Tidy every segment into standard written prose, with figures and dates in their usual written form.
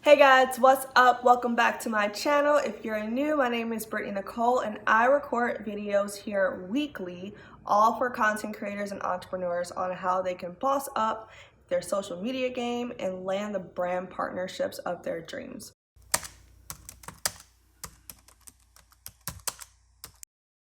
Hey guys, what's up? Welcome back to my channel. If you're new, my name is Britney Nicole and I record videos here weekly, all for content creators and entrepreneurs on how they can boss up their social media game and land the brand partnerships of their dreams.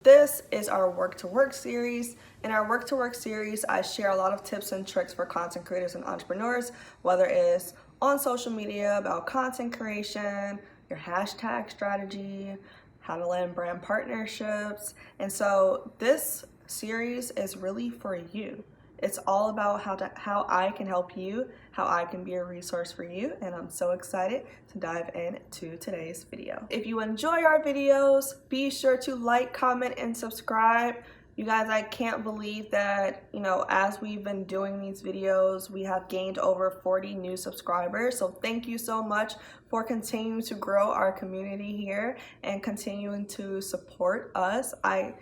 This is our Work to Work series. In our Work to Work series, I share a lot of tips and tricks for content creators and entrepreneurs, whether it's on social media about content creation, your hashtag strategy, how to land brand partnerships. And so this series is really for you. It's all about how I can help you, how I can be a resource for you, and I'm so excited to dive into today's video. If you enjoy our videos, be sure to like, comment, and subscribe. You guys, I can't believe that, as we've been doing these videos, we have gained over 40 new subscribers. So thank you so much for continuing to grow our community here and continuing to support us. I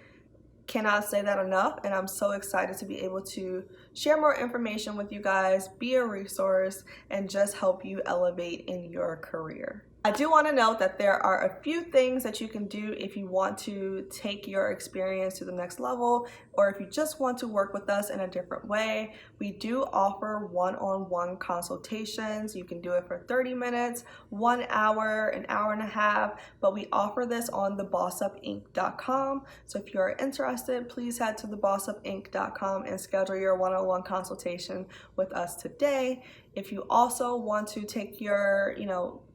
cannot say that enough, and I'm so excited to be able to share more information with you guys, be a resource, and just help you elevate in your career. I do want to note that there are a few things that you can do if you want to take your experience to the next level, or if you just want to work with us in a different way. We do offer one-on-one consultations. You can do it for 30 minutes, 1 hour, an hour and a half, but we offer this on thebossupinc.com. So if you're interested, please head to thebossupinc.com and schedule your one-on-one consultation with us today. If you also want to take your,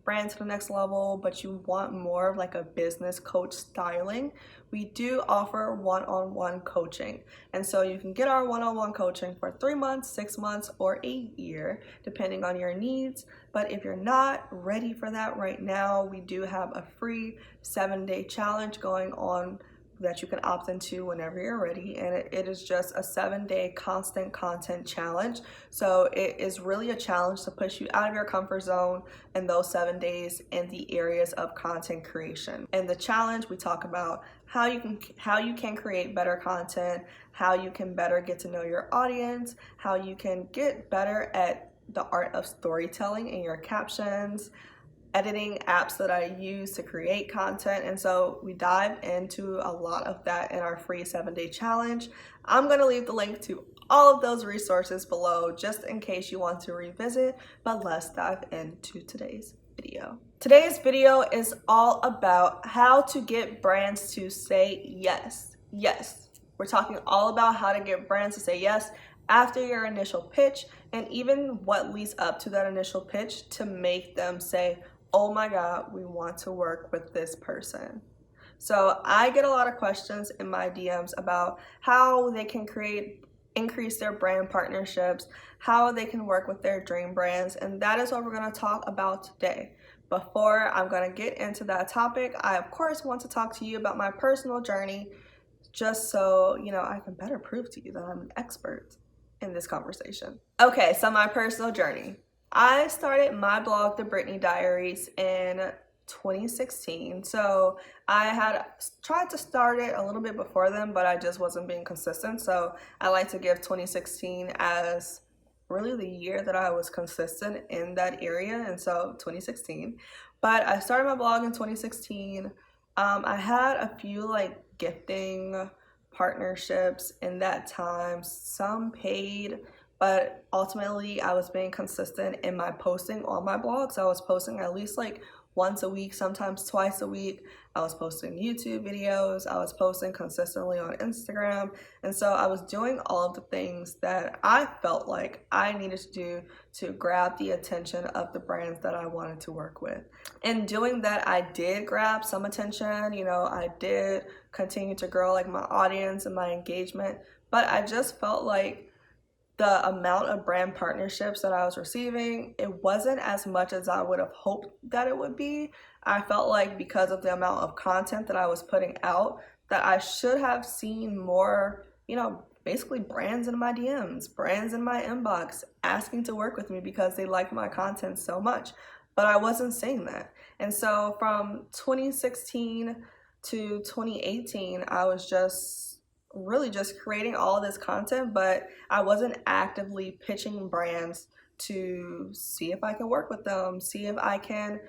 brand to the next level, but you want more of like a business coach styling, we do offer one-on-one coaching. And so you can get our one-on-one coaching for 3 months, 6 months, or a year, depending on your needs. But if you're not ready for that right now, we do have a free 7-day challenge going on that you can opt into whenever you're ready, and it is just a 7-day constant content challenge. So it is really a challenge to push you out of your comfort zone in those 7 days in the areas of content creation. And the challenge, we talk about how you can create better content, how you can better get to know your audience, how you can get better at the art of storytelling in your captions, editing apps that I use to create content. And so we dive into a lot of that in our free 7-day challenge. I'm going to leave the link to all of those resources below just in case you want to revisit, but let's dive into today's video. Today's video is all about how to get brands to say yes. Yes, we're talking all about how to get brands to say yes after your initial pitch, and even what leads up to that initial pitch to make them say, oh my God, we want to work with this person. So I get a lot of questions in my DMs about how they can increase their brand partnerships, how they can work with their dream brands, and that is what we're going to talk about today. Before I'm going to get into that topic, I of course want to talk to you about my personal journey, just so I can better prove to you that I'm an expert in this conversation. Okay, so my personal journey. I started my blog, The Britney Diaries, in 2016. So I had tried to start it a little bit before then, but I just wasn't being consistent. So I like to give 2016 as really the year that I was consistent in that area. And so 2016. But I started my blog in 2016. I had a few gifting partnerships in that time, some paid, but ultimately I was being consistent in my posting on my blog. So I was posting at least once a week, sometimes twice a week. I was posting YouTube videos. I was posting consistently on Instagram. And so I was doing all of the things that I felt like I needed to do to grab the attention of the brands that I wanted to work with. In doing that, I did grab some attention. I did continue to grow my audience and my engagement, but I just felt like the amount of brand partnerships that I was receiving, it wasn't as much as I would have hoped that it would be. I felt like because of the amount of content that I was putting out, that I should have seen more, basically brands in my DMs, brands in my inbox asking to work with me because they like my content so much. But I wasn't seeing that. And so from 2016 to 2018, I was really just creating all of this content, but I wasn't actively pitching brands to see if I can work with them, see if I can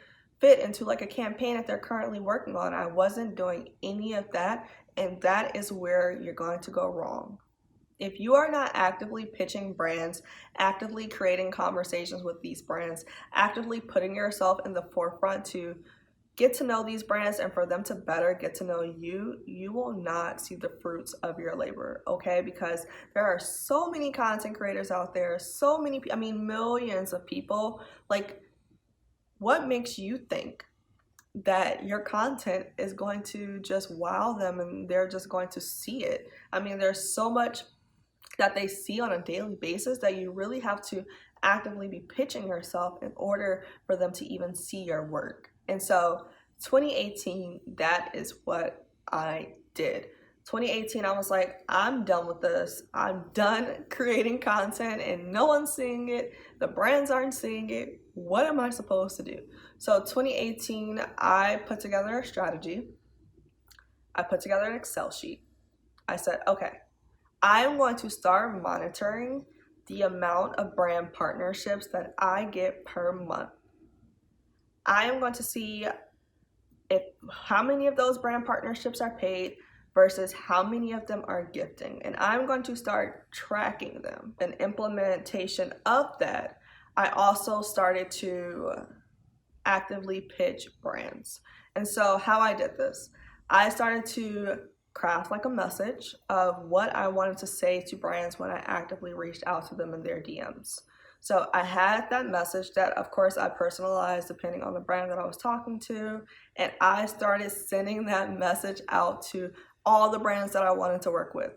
fit into like a campaign that they're currently working on. I wasn't doing any of that, and that is where you're going to go wrong. If you are not actively pitching brands, actively creating conversations with these brands, actively putting yourself in the forefront to get to know these brands and for them to better get to know you, you will not see the fruits of your labor, okay? Because there are so many content creators out there, so many, I mean, millions of people. Like, what makes you think that your content is going to just wow them and they're just going to see it? I mean, there's so much that they see on a daily basis that you really have to actively be pitching yourself in order for them to even see your work. And so 2018, that is what I did. 2018, I was like, I'm done with this. I'm done creating content and no one's seeing it. The brands aren't seeing it. What am I supposed to do? So 2018, I put together a strategy. I put together an Excel sheet. I said, okay, I'm going to start monitoring the amount of brand partnerships that I get per month. I am going to see how many of those brand partnerships are paid versus how many of them are gifting. And I'm going to start tracking them. An implementation of that, I also started to actively pitch brands. And so how I did this, I started to craft like a message of what I wanted to say to brands when I actively reached out to them in their DMs. So I had that message that, of course, I personalized depending on the brand that I was talking to, and I started sending that message out to all the brands that I wanted to work with.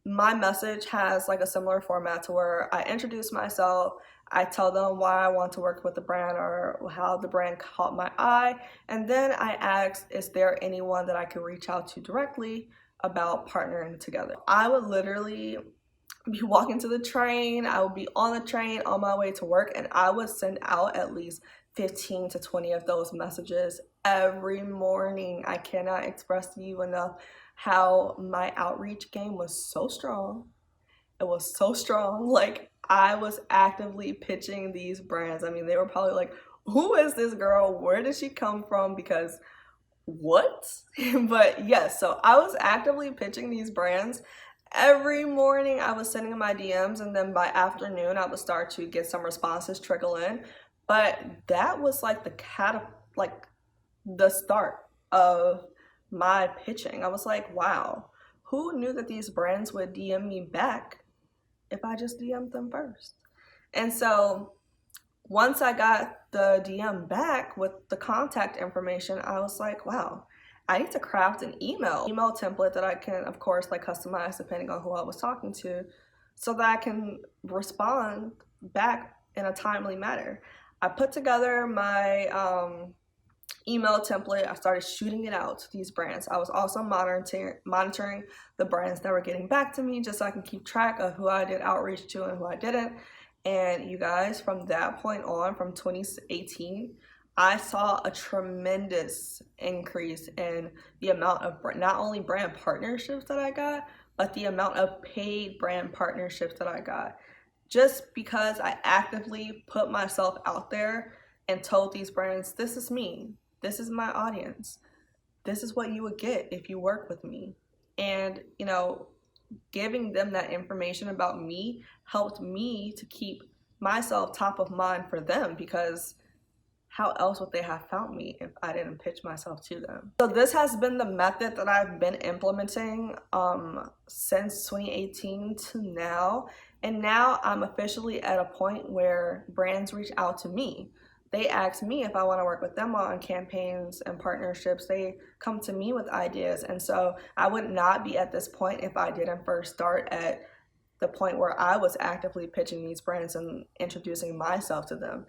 My message has like a similar format to where I introduce myself, I tell them why I want to work with the brand or how the brand caught my eye, and then I ask, is there anyone that I could reach out to directly about partnering together? I would literally be walking to the train, I would be on the train on my way to work, and I would send out at least 15 to 20 of those messages every morning. I cannot express to you enough how my outreach game was so strong. It was so strong. Like, I was actively pitching these brands. I mean, they were probably like, who is this girl? Where did she come from? Because what? But yes, so I was actively pitching these brands. Every morning I was sending my DMs, and then by afternoon I would start to get some responses trickle in. But that was like the start of my pitching. I was like, wow, who knew that these brands would DM me back if I just DM'd them first? And so once I got the DM back with the contact information, I was like, wow, I need to craft an email template that I can, of course, like customize depending on who I was talking to, so that I can respond back in a timely manner. I put together my email template. I started shooting it out to these brands. I was also monitoring the brands that were getting back to me, just so I can keep track of who I did outreach to and who I didn't. And you guys, from that point on, from 2018, I saw a tremendous increase in the amount of not only brand partnerships that I got, but the amount of paid brand partnerships that I got. Just because I actively put myself out there and told these brands, this is me, this is my audience, this is what you would get if you work with me. And, you know, giving them that information about me helped me to keep myself top of mind for them, because how else would they have found me if I didn't pitch myself to them? So this has been the method that I've been implementing since 2018 to now. And now I'm officially at a point where brands reach out to me. They ask me if I want to work with them on campaigns and partnerships. They come to me with ideas. And so I would not be at this point if I didn't first start at the point where I was actively pitching these brands and introducing myself to them.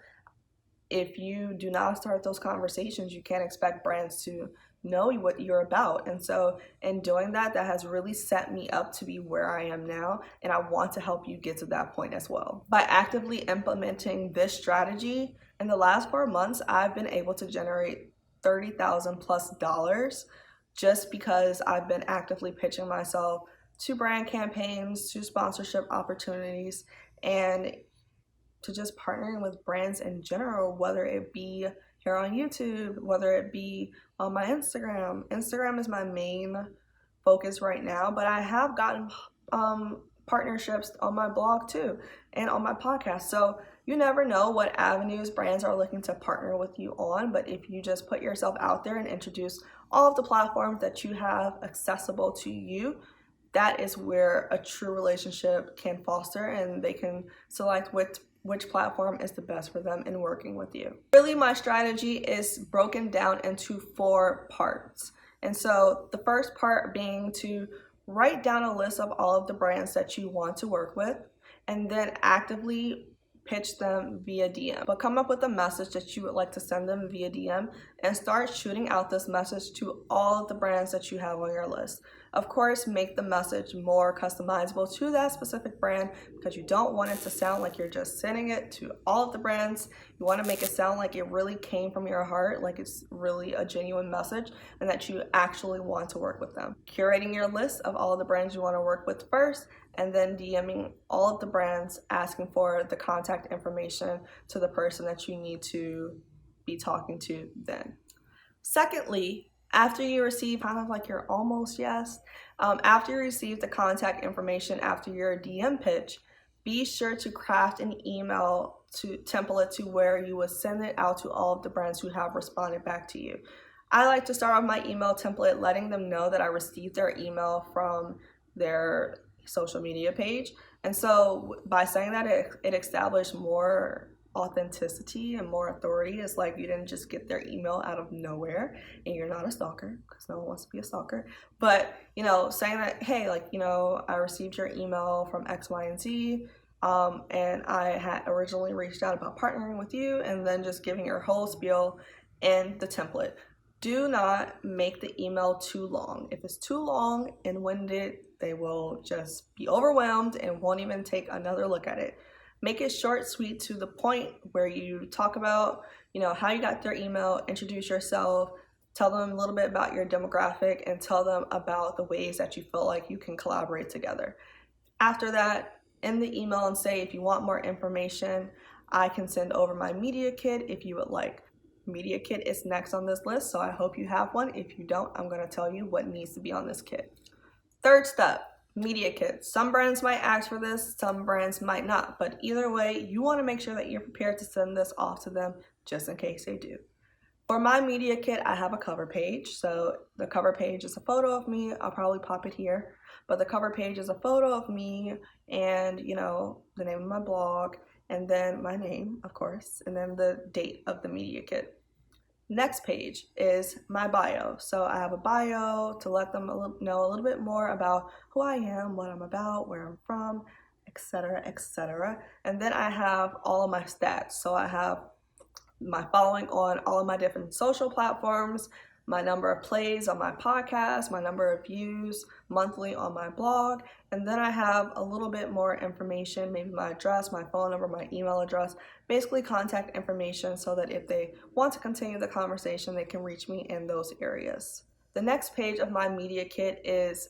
If you do not start those conversations, you can't expect brands to know what you're about. And so in doing that, that has really set me up to be where I am now. And I want to help you get to that point as well. By actively implementing this strategy, in the last 4 months, I've been able to generate $30,000 plus just because I've been actively pitching myself to brand campaigns, to sponsorship opportunities, and to just partnering with brands in general, whether it be here on YouTube, whether it be on my Instagram. Instagram is my main focus right now, but I have gotten partnerships on my blog too and on my podcast. So you never know what avenues brands are looking to partner with you on, but if you just put yourself out there and introduce all of the platforms that you have accessible to you, that is where a true relationship can foster, and they can select which platform is the best for them in working with you. Really, my strategy is broken down into 4 parts. And so the first part being to write down a list of all of the brands that you want to work with, and then actively pitch them via DM. But come up with a message that you would like to send them via DM and start shooting out this message to all of the brands that you have on your list. Of course, make the message more customizable to that specific brand, because you don't want it to sound like you're just sending it to all of the brands. You want to make it sound like it really came from your heart, like it's really a genuine message and that you actually want to work with them. Curating your list of all of the brands you want to work with first, and then DMing all of the brands asking for the contact information to the person that you need to be talking to then. Secondly, after you receive kind of like your almost yes, after you receive the contact information after your DM pitch, be sure to craft an email template to where you will send it out to all of the brands who have responded back to you. I like to start off my email template letting them know that I received their email from their social media page. And so by saying that, it established more authenticity and more authority. It's like you didn't just get their email out of nowhere, and you're not a stalker, because no one wants to be a stalker. But, saying that, hey, I received your email from X, Y, and Z, and I had originally reached out about partnering with you, and then just giving your whole spiel in the template. Do not make the email too long. If it's too long and winded, they will just be overwhelmed and won't even take another look at it. Make it short, sweet, to the point, where you talk about, how you got their email, introduce yourself, tell them a little bit about your demographic, and tell them about the ways that you feel like you can collaborate together. After that, in the email and say, if you want more information, I can send over my media kit if you would like. Media kit is next on this list, so I hope you have one. If you don't, I'm going to tell you what needs to be on this kit. Third step, media kit. Some brands might ask for this, some brands might not, but either way, you want to make sure that you're prepared to send this off to them just in case they do. For my media kit, I have a cover page. So the cover page is a photo of me. I'll probably pop it here, but the cover page is a photo of me and, the name of my blog, and then my name, of course, and then the date of the media kit. Next page is my bio. So I have a bio to let them know a little bit more about who I am, what I'm about, where I'm from, etc., etc. And then I have all of my stats. So I have my following on all of my different social platforms, my number of plays on my podcast, my number of views monthly on my blog, and then I have a little bit more information, maybe my address, my phone number, my email address, basically contact information, so that if they want to continue the conversation, they can reach me in those areas. The next page of my media kit is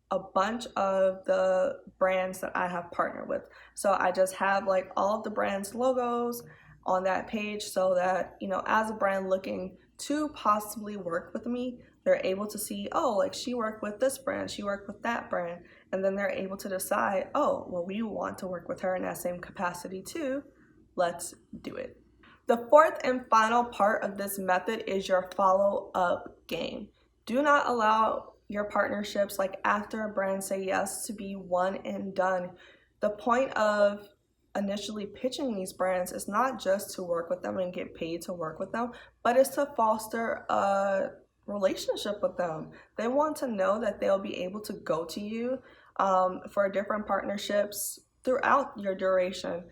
a bunch of the brands that I have partnered with. So I just have all of the brands' logos on that page, so that, as a brand looking to possibly work with me, they're able to see, she worked with this brand, she worked with that brand, and then they're able to decide, we want to work with her in that same capacity too, let's do it. The fourth and final part of this method is your follow-up game. Do not allow your partnerships, after a brand say yes, to be one and done. The point of initially pitching these brands is not just to work with them and get paid to work with them, but it's to foster a relationship with them. They want to know that they'll be able to go to you for different partnerships throughout your duration,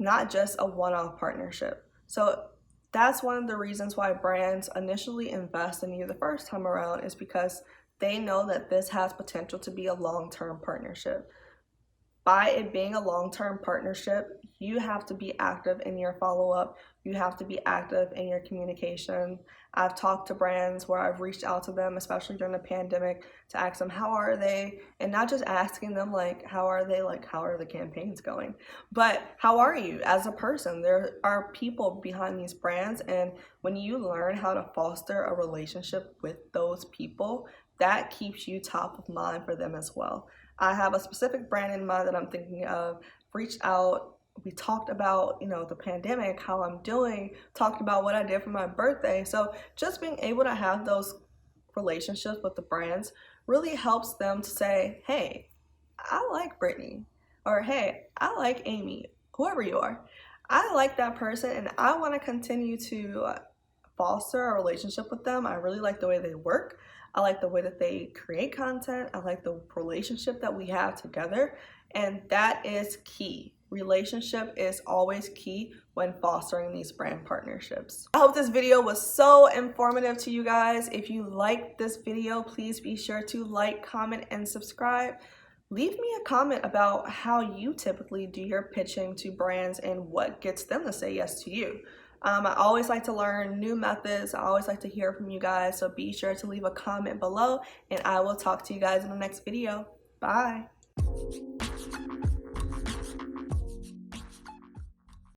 not just a one-off partnership. So that's one of the reasons why brands initially invest in you the first time around, is because they know that this has potential to be a long-term partnership. by it being a long-term partnership, you have to be active in your follow-up. You have to be active in your communication. I've talked to brands where I've reached out to them, especially during the pandemic, to ask them how are they, and not just asking them like how are they, like how are the campaigns going, but how are you as a person. There are people behind these brands, and when you learn how to foster a relationship with those people, that keeps you top of mind for them as well. I have a specific brand in mind that I'm thinking of. Reached out, we talked about, you know, the pandemic, how I'm doing, talked about what I did for my birthday. So just being able to have those relationships with the brands really helps them to say, hey, I like Britney, or hey, I like Amy, whoever you are. I like that person and I want to continue to foster a relationship with them. I really like the way they work. I like the way that they create content. I like the relationship that we have together. And that is key. Relationship is always key when fostering these brand partnerships. I hope this video was so informative to you guys. If you liked this video, please be sure to like, comment, and subscribe. Leave me a comment about how you typically do your pitching to brands and what gets them to say yes to you. I always like to learn new methods. I always like to hear from you guys. So be sure to leave a comment below and I will talk to you guys in the next video. Bye.